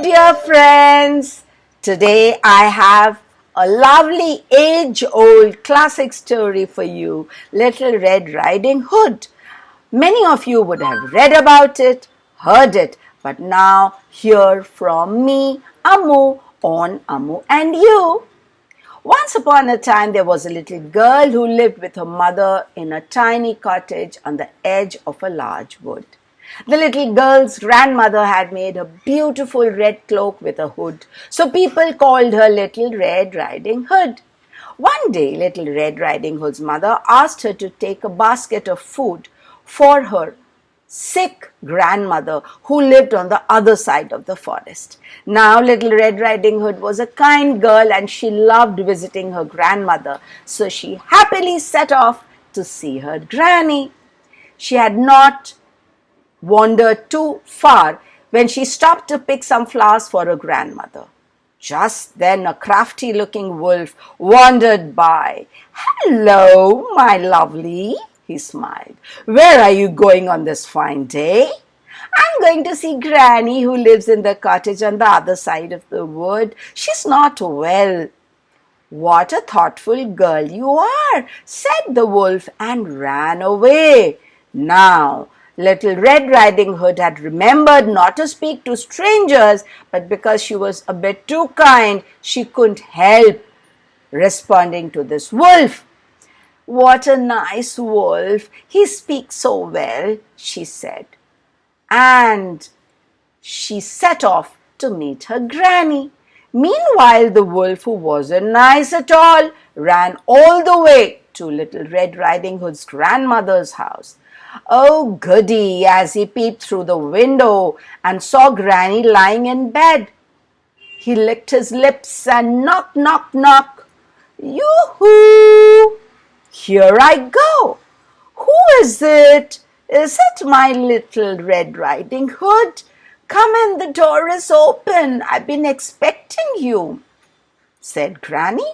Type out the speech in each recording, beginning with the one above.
Dear friends, today I have a lovely age-old classic story for you, Little Red Riding Hood. Many of you would have read about it, heard it, but now hear from me, Ammu, on Ammu&You. Once upon a time, there was a little girl who lived with her mother in a tiny cottage on the edge of a large wood. The little girl's grandmother had made a beautiful red cloak with a hood, so people called her Little Red Riding Hood. One day, Little Red Riding Hood's mother asked her to take a basket of food for her sick grandmother who lived on the other side of the forest. Now, Little Red Riding Hood was a kind girl and she loved visiting her grandmother, so she happily set off to see her granny. She had not wandered too far when she stopped to pick some flowers for her grandmother. Just then a crafty-looking wolf wandered by. "Hello, my lovely," he smiled. "Where are you going on this fine day?" "I'm going to see Granny who lives in the cottage on the other side of the wood. She's not well." "What a thoughtful girl you are," said the wolf and ran away. Now, Little Red Riding Hood had remembered not to speak to strangers, but because she was a bit too kind, she couldn't help responding to this wolf. "What a nice wolf. He speaks so well," she said. And she set off to meet her granny. Meanwhile, the wolf, who wasn't nice at all, ran all the way to Little Red Riding Hood's grandmother's house. Oh, goody, as he peeped through the window and saw Granny lying in bed. He licked his lips and knock, knock, knock. "Yoo-hoo! Here I go. Who is it? Is it my Little Red Riding Hood? Come in, the door is open. I've been expecting you," said Granny.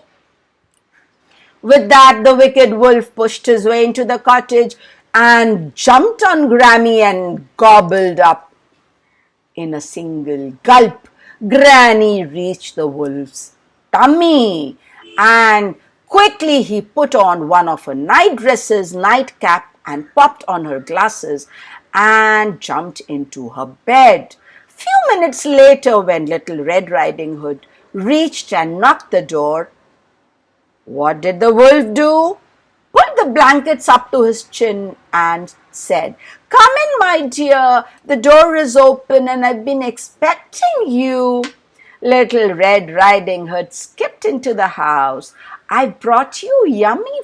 With that, the wicked wolf pushed his way into the cottage and jumped on Granny and gobbled up. In a single gulp, Granny reached the wolf's tummy, and quickly he put on one of her night dresses, nightcap, and popped on her glasses and jumped into her bed. Few minutes later, when Little Red Riding Hood reached and knocked the door, what did the wolf do? Pulled the blankets up to his chin and said, "Come in, my dear. The door is open and I've been expecting you." Little Red Riding Hood skipped into the house. "I brought you yummy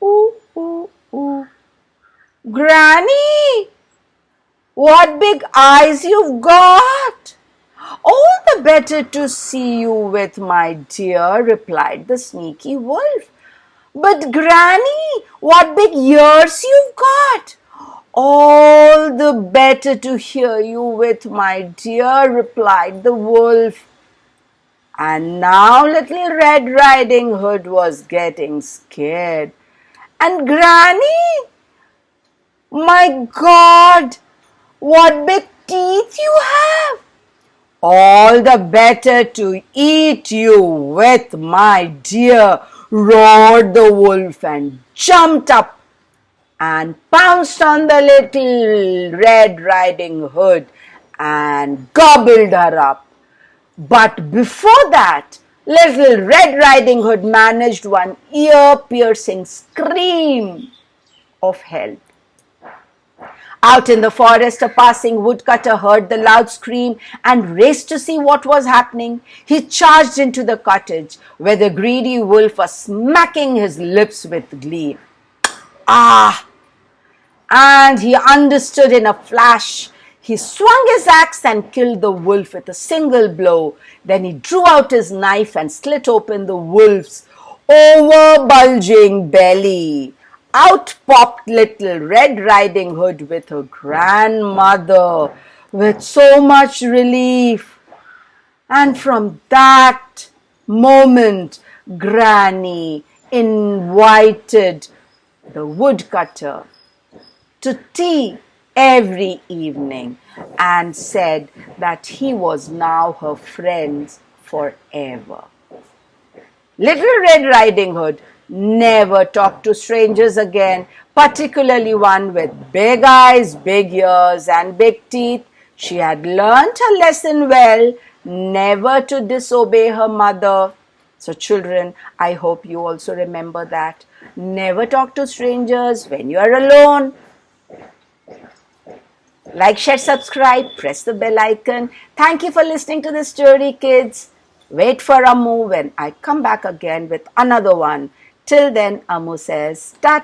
food." "Granny, what big eyes you've got!" "All the better to see you with, my dear," replied the sneaky wolf. "But Granny, what big ears you've got!" "All the better to hear you with, my dear," replied the wolf. And now Little Red Riding Hood was getting scared. "And Granny, my God, what big teeth you have!" "All the better to eat you with, my dear," roared the wolf and jumped up and pounced on the Little Red Riding Hood and gobbled her up. But before that, Little Red Riding Hood managed one ear-piercing scream of help. Out in the forest, a passing woodcutter heard the loud scream and raced to see what was happening. He charged into the cottage, where the greedy wolf was smacking his lips with glee. "Ah!" And he understood in a flash. He swung his axe and killed the wolf with a single blow. Then he drew out his knife and slit open the wolf's over-bulging belly. Out popped Little Red Riding Hood with her grandmother with so much relief. And from that moment, Granny invited the woodcutter to tea every evening and said that he was now her friend forever. Little Red Riding Hood never talked to strangers again, particularly one with big eyes, big ears, and big teeth. She had learnt her lesson well, never to disobey her mother. So, children, I hope you also remember that. Never talk to strangers when you are alone. Like, share, subscribe, press the bell icon. Thank you for listening to the story, kids. Wait for Ammu when I come back again with another one. Till then, Ammu says, Tata.